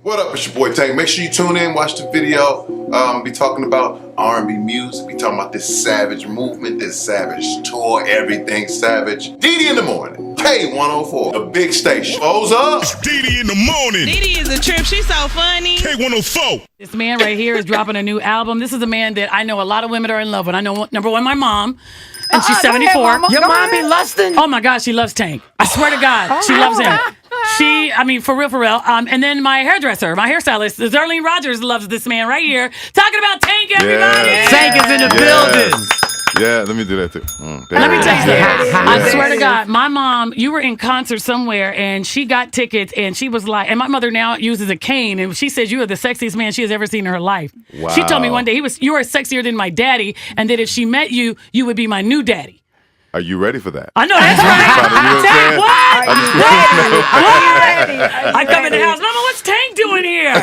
What up, it's your boy Tank. Make sure you tune in, watch the video. Be talking about R&B music, be talking about this savage movement, this savage tour, everything savage. DeDe in the morning, K104, the big station. Close up. It's DeDe in the morning. DeDe is a trip. She's so funny. K104. This man right here is dropping a new album. This is a man that I know a lot of women are in love with. I know, number one, my mom. And she's 74. Ahead, Your mom be lusting? Oh my God, she loves Tank. I swear to God, she loves him. For real. And then my hairdresser, my hairstylist, Zerlene Rogers loves this man right here. Talking about Tank, everybody. Yeah. Tank is in the building. Yeah, let me do that too. Let me tell you something. I swear to God, my mom, you were in concert somewhere and she got tickets and she was like, and my mother now uses a cane and she says you are the sexiest man she has ever seen in her life. Wow. She told me one day you were sexier than my daddy and that if she met you, you would be my new daddy. Are you ready for that? I know that's right. Tank, what? I come in the house, Mama, what's Tank doing here?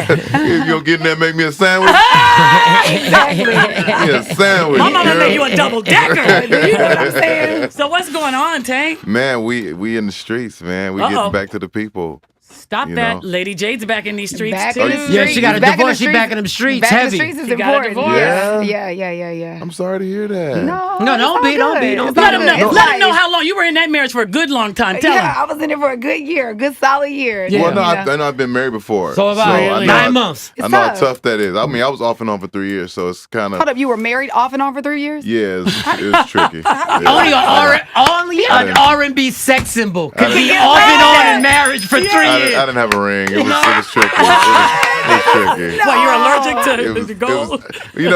You gonna get in there and make me a sandwich? Exactly. Yeah, a sandwich. My mama girl. made you a double decker. You know what I'm saying? So what's going on, Tank? Man, we in the streets, man. We getting back to the people. Stop You that. know. Lady Jade's back in these streets Back too. in the Yeah, streets. she got a Back in the divorce. She streets. back in them streets. Back in Heavy. the streets is You got a important. divorce. Yeah. I'm sorry to hear that. No, don't be. Let Let him know. Let him know how long you were in that marriage for a good long time. Tell him. I was in it for a good year, a good solid year. Yeah. Well, no, You know? I've been married before. So have I. know 9 months. I know how tough that is. I mean, I was off and on for 3 years, so it's kind of. Hold up, you were married off and on for 3 years? Yeah, it was tricky. Yeah. Only an R&B sex symbol could be off and on in marriage for 3 years. I didn't have a ring. It was tricky. It was tricky. What, you're allergic to the gold?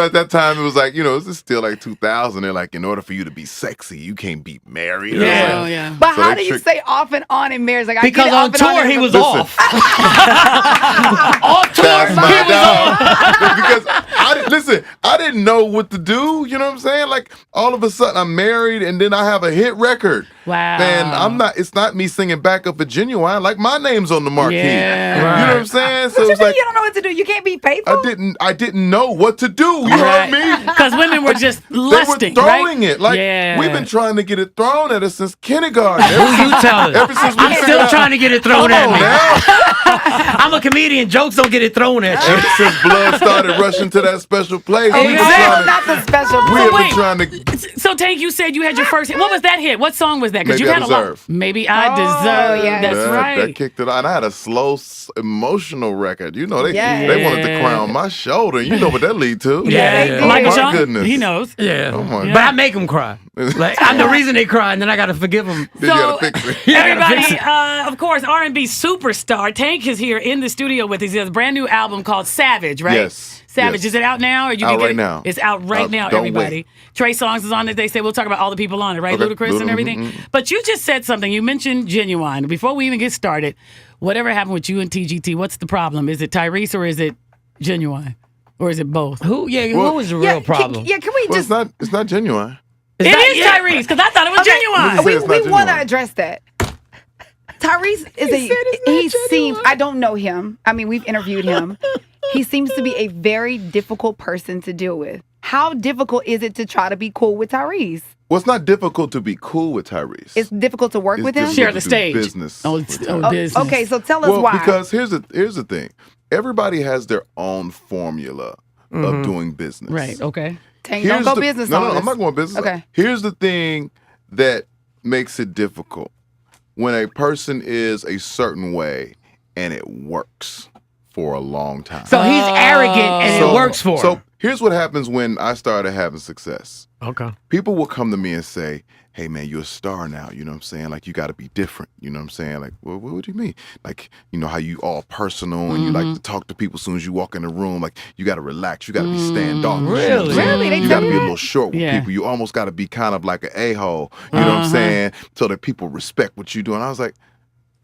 At that time, it was like, this is still like 2000. They're like, in order for you to be sexy, you can't be married. Yeah, Yeah. But So how they do you trick- say off and on in marriage? Like, Because I on get it off tour and on he was Listen. off. Off tour That's he my was off. dog. Because I didn't know what to do. You know what I'm saying? Like all of a sudden I'm married and then I have a hit record. Wow. And it's not me singing backup for Genuine. Like my name's on the marquee. Yeah. You know what I'm saying? So What you it's mean like you don't know what to do? You can't be faithful? I didn't know what to do. You heard me? Because women were just They lusting, were throwing right? it. Like Yeah. we've been trying to get it thrown at us since kindergarten. Who you telling? Ever since we I'm figured still out- trying to get it thrown Come at on me. now. I'm a comedian. Jokes don't get it thrown at you. Ever since blood started rushing to that special place, we've been Exactly. trying Not the special to, we place. have wait. been trying to. So, Tank, you said you had your first hit. What was that hit? What song was that? Because Maybe you I had a lot. Deserve. Maybe I deserve. yes. That's right. That kicked it out. And I had a slow, emotional record. They Yeah. they wanted to crown my shoulder. You know what that lead to? Yeah. Oh Michael my Sean, goodness. he knows. Yeah. Oh my But I make them cry. Like I'm the reason they cry, and then I gotta forgive them. Then you gotta fix it. Everybody, of course, R&B superstar Tank is here in the studio with us. He has a brand new album called Savage, right? Yes. Savage. Yes. Is it out now? Or you Out can get right it? now. It's out right now, don't everybody. wait. Trey Songz is on it. They say we'll talk about all the people on it, right? Okay. Ludacris and everything. But you just said something. You mentioned Genuine. Before we even get started, whatever happened with you and TGT, what's the problem? Is it Tyrese or is it Genuine? Or is it both? Who was the Yeah, real problem? Can we Well, just... it's not Genuine. It is Tyrese, because I thought it was Okay, Genuine. Say it's not We want to Genuine. address that. Tyrese seems, I don't know him. I mean, we've interviewed him. He seems to be a very difficult person to deal with. How difficult is it to try to be cool with Tyrese? Well, it's not difficult to be cool with Tyrese. It's difficult to work It's with him? difficult Share to the do stage. Business. Business. Okay, so tell us Well, why. because here's the thing. Everybody has their own formula of doing business. Right, okay. Tank, don't go business on No, us. I'm not going business. Okay. Here's the thing that makes it difficult. When a person is a certain way and it works for a long time. So he's arrogant and it works for him. So here's what happens when I started having success. Okay. People will come to me and say, hey man, you're a star now, you know what I'm saying? Like you gotta be different, you know what I'm saying? Like, well, what do you mean? Like, you know how you all personal and you like to talk to people as soon as you walk in the room, like you gotta relax, you gotta be standoffish. Really? You know what I'm saying? Really? They You tell gotta you be a that? little short with Yeah. people. You almost gotta be kind of like an a-hole, you know what I'm saying? So that people respect what you do. And I was like,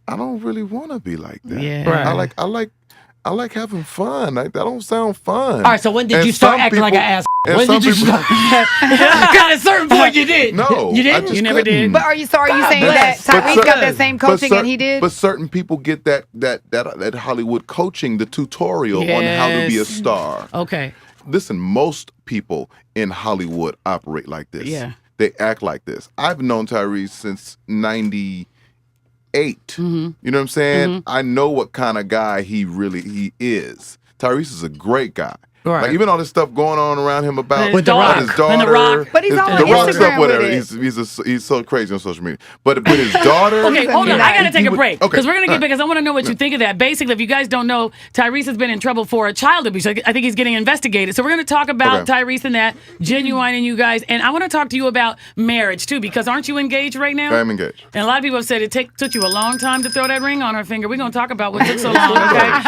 I don't really wanna be like that. Yeah. Right. I like having fun. Like that don't sound fun. All right. So when did And you start some acting like an people- ass? and When some did you people- start? At a certain point, you did. No, you I didn't. just You never did? couldn't. But are you saying God that bless. Tyrese But got that same coaching and he did? But certain people get that Hollywood coaching, the tutorial on how to be a Yes. star. Okay. Listen, most people in Hollywood operate like this. Yeah. They act like this. I've known Tyrese since 90. 8. You know what I'm saying? I know what kind of guy he is. Tyrese is a great guy. Right. Like even all this stuff going on around him about With The Rock. his daughter, And The Rock. But he's on the Rock Instagram stuff, whatever. with it. He's so crazy on social media. But with his daughter, Okay, hold on. I got to take a break because we're going to get all right. because I want to know what you think of that. Basically, if you guys don't know, Tyrese has been in trouble for child abuse. I think he's getting investigated. So we're going to talk about Tyrese and that, Genuine and you guys. And I want to talk to you about marriage, too, because aren't you engaged right now? I'm engaged. And a lot of people have said it took you a long time to throw that ring on her finger. We're going to talk about what took so long, okay?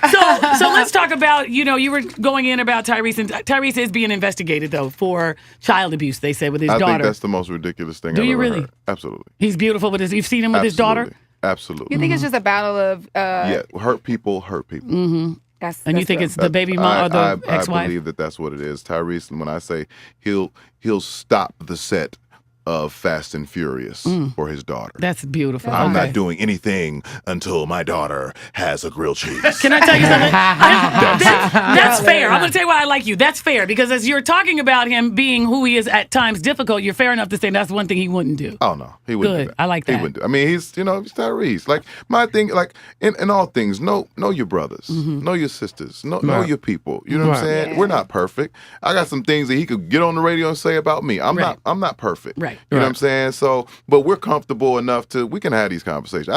So let's talk about, you were going in about Tyrese. And Tyrese is being investigated, though, for child abuse, they said, with his daughter. I think that's the most ridiculous thing I've ever heard. Absolutely. He's beautiful with you've seen him with his daughter? Absolutely. You think it's just a battle of hurt people. Mm-hmm. That's you think real. it's the baby mom or the ex-wife? I believe that's what it is. Tyrese, when I say he'll stop the set of Fast and Furious for his daughter. That's beautiful. I'm not doing anything until my daughter has a grilled cheese. Can I tell you something? That's fair. I'm going to tell you why I like you. That's fair because as you're talking about him being who he is at times difficult, you're fair enough to say that's one thing he wouldn't do. Oh no, he wouldn't do Good. that. I like that. He wouldn't do. I mean, he's Tyrese. Like my thing, like in all things, know your brothers, know your sisters, know your people. You know what I'm saying? Yeah. We're not perfect. I got some things that he could get on the radio and say about me. I'm not perfect. Right. You know what I'm saying? So, but we're comfortable enough we can have these conversations.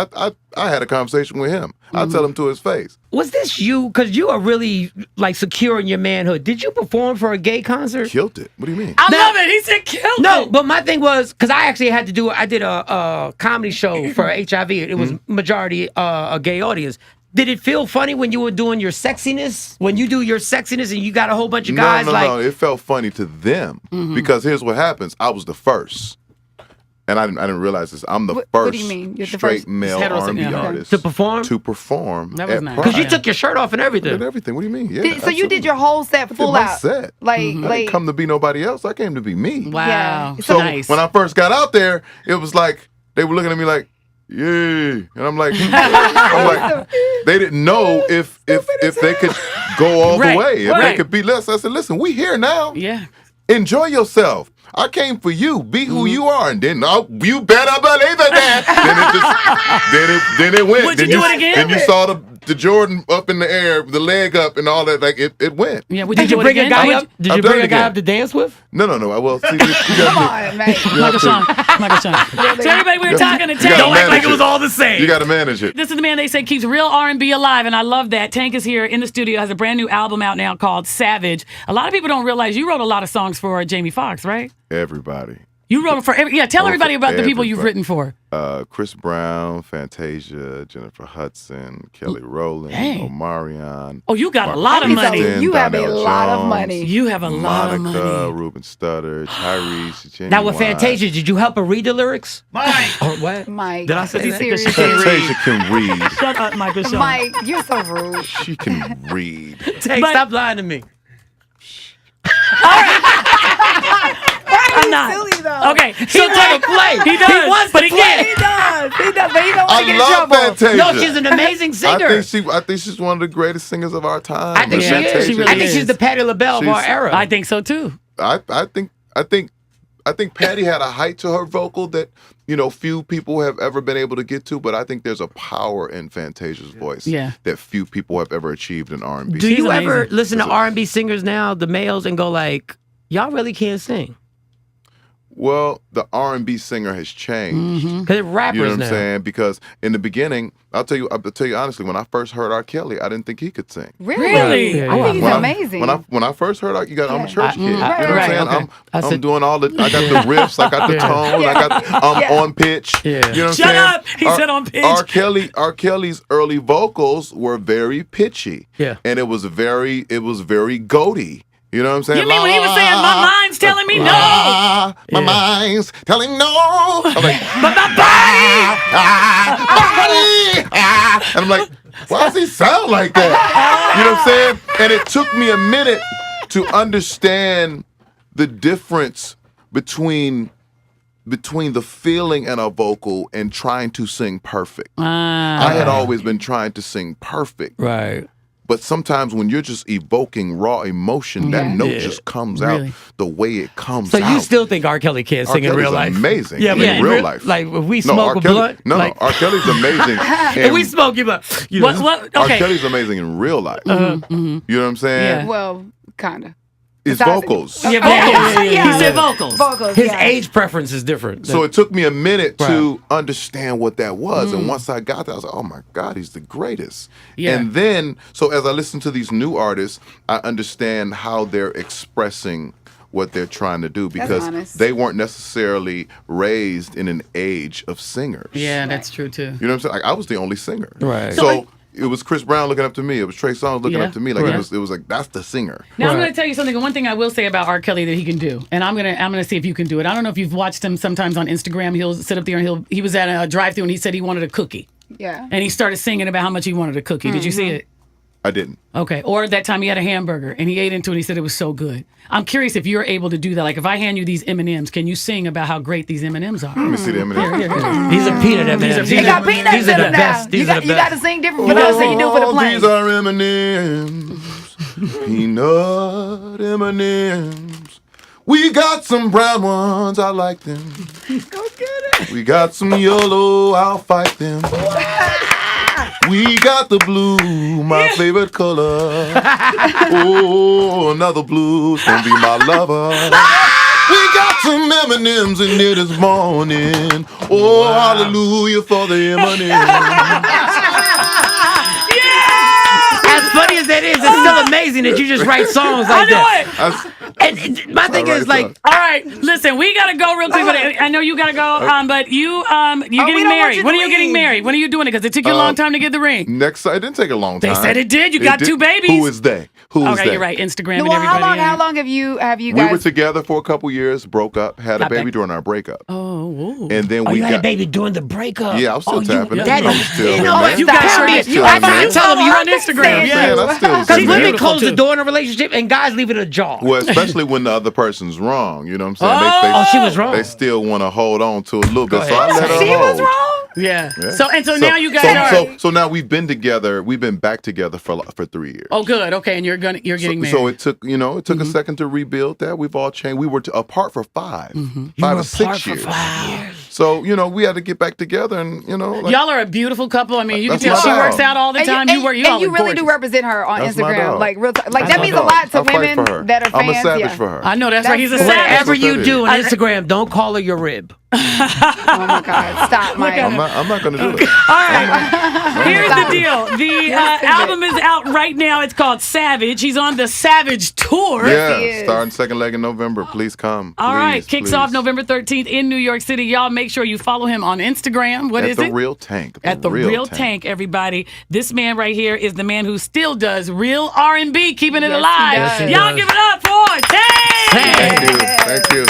I had a conversation with him. I tell him to his face. Was this you? Because you are really like secure in your manhood. Did you perform for a gay concert? Killed it. What do you mean? I love it. He said killed No, it. but my thing was because I actually had to do. I did a comedy show for HIV. It was majority a gay audience. Did it feel funny when you were doing your sexiness? When you do your sexiness and you got a whole bunch of guys No. It felt funny to them because here's what happens. I was the first. And I didn't realize this. I'm the What first do you mean? You're the straight first male heterosexual, R&B yeah. artist To perform? To perform That was at nice. Pride. Because you took your shirt off and I everything. did everything. What do you mean? Yeah, So you absolutely. did your whole set I did full my out. set. Like, I didn't come to be nobody else. I came to be me. Wow. Yeah. So nice. when I first got out there, it was like they were looking at me like, "Yeah," and I'm like, they didn't know if they could go all Right, the way, if right. they could be less. I said, "Listen, we here now. Yeah. Enjoy yourself. I came for you. Be who you are." And then you better believe it. Then it went. Would you do it again? Then you saw the Jordan up in the air, the leg up, and all that. Like it went. Yeah. Would Did you do it bring a again? guy Would up? Did I've you done bring it a guy again. up to dance with? No. Well, see, come on, man. Michael Sean. So everybody, we were talking to You Tank. gotta Don't act like manage it was all the same. You got to manage it. This is the man they say keeps real R&B alive, and I love that. Tank is here in the studio, has a brand new album out now called Savage. A lot of people don't realize you wrote a lot of songs for Jamie Foxx, right? Everybody. You wrote for tell Oh, everybody for about the people you've everybody. written for. Chris Brown, Fantasia, Jennifer Hudson, Kelly Rowland, Dang. Omarion. Oh, you got a Mark lot of money. Houston, You have a Donnell lot of Jones, money. You have a lot of Monica, money. Ruben Studdard, Tyrese, Genuine. Now with Fantasia, did you help her read the lyrics? Mike. Or what? Mike. Did I say that? Seriously. Fantasia can read. Shut up, Michael Sean. Mike, you're so rude. She can read. Tank, But- stop lying to me. I'm not. Silly though. Okay, He so want Tank, to play. He does, He wants but to he play. can't. He does, but he don't want to get I in love trouble. Fantasia. No, she's an amazing singer. I think she's one of the greatest singers of our time. I think she Fantasia. is. She really I think is. she's the Patti LaBelle of our She's- era. I think so too. I think Patty had a height to her vocal that, few people have ever been able to get to, but I think there's a power in Fantasia's voice that few people have ever achieved in R&B. Do you She's ever amazing. listen to R&B singers now, the males, and go like, y'all really can't sing? Well, the R&B singer has changed. Because rappers You know what I'm now. saying? Because in the beginning, I'll tell you honestly, when I first heard R. Kelly, I didn't think he could sing. Really? Yeah, I think he's When amazing. When I first heard I'm a church kid. You know what I'm right, saying? okay. I I'm said- doing all the. I got the riffs. I got the tone. I got. I'm on pitch. Yeah. You know what Shut I'm saying? up! He said on pitch. R. Kelly's early vocals were very pitchy. Yeah. And it was very goaty. You know what I'm saying? You mean when he was saying, "My mind's telling me no"? My mind's telling no. I'm like, But my body. And I'm like, why does he sound like that? You know what I'm saying? And it took me a minute to understand the difference between the feeling in a vocal and trying to sing perfect. I had always been trying to sing perfect. Right. But sometimes when you're just evoking raw emotion, that note just comes out the way it comes out. So you still think R. Kelly can't sing in real life? Amazing. Yeah, in real life. Like if we smoke a blunt. R. Kelly's amazing. If we smoke you, but what? R. Okay. Kelly's amazing in real life. You know what I'm saying? Yeah. Well, kind of. It's vocals. Yeah, vocals. He said vocals. Vocals. His age preference is different. So it took me a minute to understand what that was. And once I got that, I was like, oh my God, he's the greatest. Yeah. And then, so as I listen to these new artists, I understand how they're expressing what they're trying to do because they weren't necessarily raised in an age of singers. Yeah, that's true too. You know what I'm saying? Like I was the only singer. Right. So it was Chris Brown looking up to me. It was Trey Songz looking up to me. Like it was like that's the singer. Now I'm going to tell you something. And one thing I will say about R. Kelly that he can do, and I'm gonna see if you can do it. I don't know if you've watched him sometimes on Instagram. He'll sit up there and he was at a drive-thru and he said he wanted a cookie. Yeah. And he started singing about how much he wanted a cookie. Did you see it? I didn't. Okay. Or that time he had a hamburger and he ate into it and he said it was so good. I'm curious if you're able to do that. Like if I hand you these M&Ms, can you sing about how great these M&Ms are? Let me see the M&Ms. These are peanut M&Ms. They got peanuts These are the best. You got to sing different for those than you do for the plain. These are M&Ms. Peanut M&Ms. We got some brown ones. I like them. Go get it. We got some yellow. I'll fight them. We got the blue, my favorite color. Oh, another blue's gonna be my lover. We got some M&Ms in there this morning. Oh, hallelujah for the M&Ms. As funny as that is, it's still amazing that you just write songs like that. And my thing is like, all right, listen, we gotta go real quick. But I know you gotta go. But you're getting married. When are you getting married? When are you doing it? Because it took you a long time to get the ring. It didn't take a long time. They said it did. You got 2 babies. Who is they? Okay, you're right. Instagram and Well, everybody. how long have you guys? We were together for a couple years, broke up, had a baby during our breakup. Oh, and then we you got had a baby during the breakup. Yeah, I was still tapping. Daddy, Still, you know what? You guys sure did. I gotta tell them you're on Instagram. Because women close the door in a relationship and guys leave it ajar. Well, especially when the other person's wrong. You know what I'm saying? She was wrong. They still want to hold on to a little bit. So I let her She hold. was wrong. Yeah. So now you guys are. So now we've been together. We've been back together for 3 years. Oh, good. Okay, and you're getting married. So it took a second to rebuild that. We've all changed. We were apart for 5 or 6 years. 5 years. So we had to get back together, and like, y'all are a beautiful couple. I mean, you can That's tell my she dog. works out all the time. You really gorgeous. do represent her on That's my Instagram, dog. like real. Like That's that my means a dog. lot to I fight women for her. that are fans. I'm a savage yeah. for her. I know that's right. He's a That's savage. Whatever you That's do what on it is. Instagram, don't call her your rib. Oh my God! Stop, Mike. I'm not going to do it. All right. Here's the deal. The album is out right now. It's called Savage. He's on the Savage tour. Yeah, he is. starting second leg in November. Please come. All right. Please, Kicks please. off November 13th in New York City. Y'all make sure you follow him on Instagram. What is At it? the Real Tank. At the Real Tank, everybody. This man right here is the man who still does real R&B, keeping it alive. Yes, he Y'all does. give it up for Tank! Thank you. Thank you.